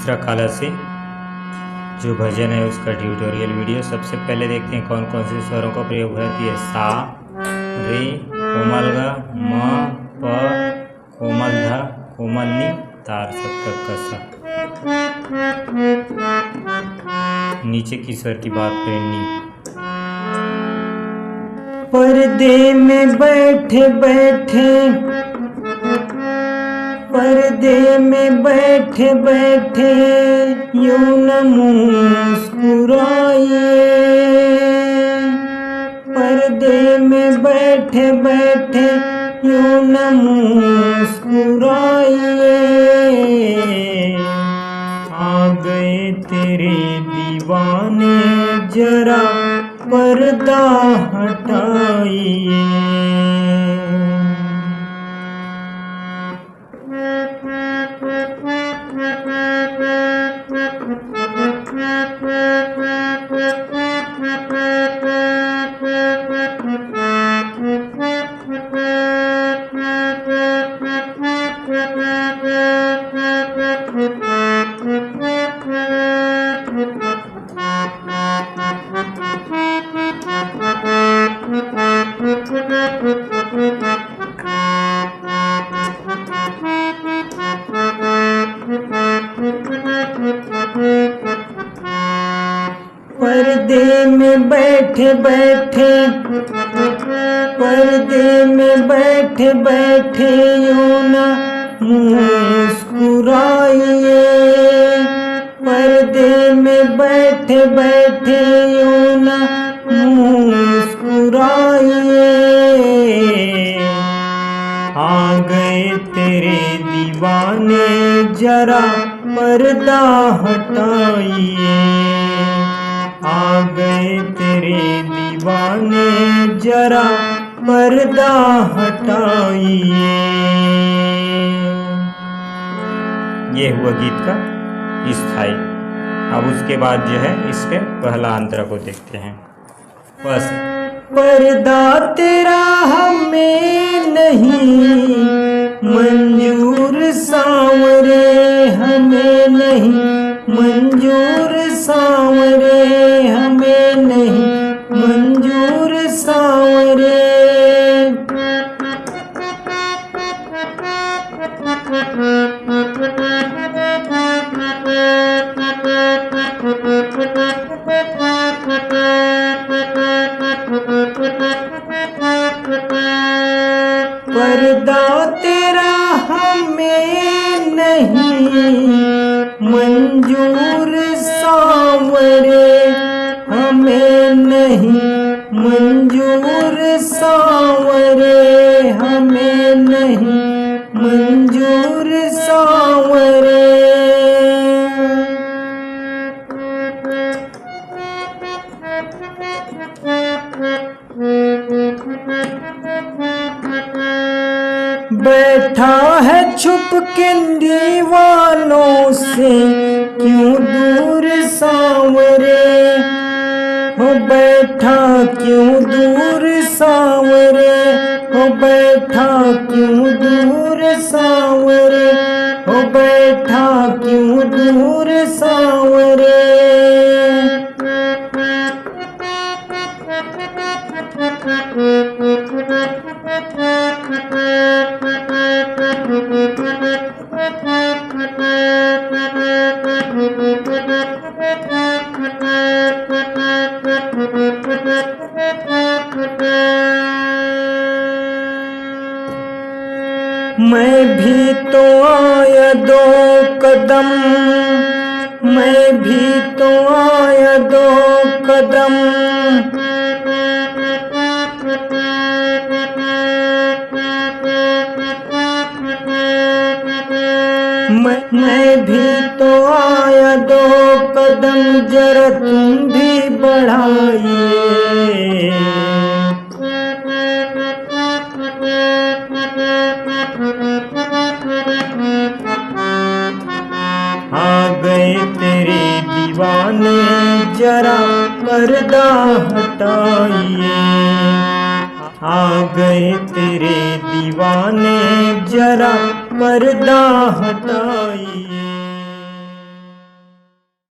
चित्रकला से जो भजन है उसका ट्यूटोरियल वीडियो। सबसे पहले देखते हैं कौन कौन से स्वरों का प्रयोग होती है। सा, रे, कोमल ग, म, प, कोमल ध, कोमल नि, तार सप्तक का सा। नीचे की स्वर की बात करें नी। पर्दे में बैठे बैठे, पर्दे में बैठे बैठे यूं न मुस्कुराइए। पर्दे में बैठे बैठे यूं न मुस्कुराइए। आ गए तेरे दीवाने जरा पर्दा हटाइए। पर्दे में बैठे बैठे, पर्दे में बैठे बैठे यूं न मुस्कुराइए। पर्दे में बैठे बैठे यूं न मुस्कुराइए। आ गए तेरे दीवाने जरा पर्दा हटाइए। आ गए तेरे दीवाने जरा पर्दा हटाइए। ये हुआ गीत का स्थाई। अब उसके बाद जो है इसके पहला अंतरा को देखते हैं। बस पर्दा तेरा हमें नहीं मंजूर सांवरे, हमें नहीं मंजूर सांवरे, हमें नहीं मंजूर सांवरे। पर्दा तेरा हमें नहीं मंजूर सांवरे, हमें नहीं मंजूर सांवरे, हमें नहीं मंजूर सांवरे। बैठा है छुप के दीवानों से क्यों दूर सांवरे, हो बैठा क्यों दूर सांवरे, हो बैठा क्यों दूर सांवरे, हो बैठा क्यों दूर सांवरे। मैं भी तो आया दो कदम, मैं भी तो आया दो कदम। मैं भी तो आया दो कदम, जरा तुम भी बढ़ाइए। आ गए तेरे दीवाने जरा पर्दा हटाइए। आ गए तेरे दीवाने जरा पर्दा हटाइए।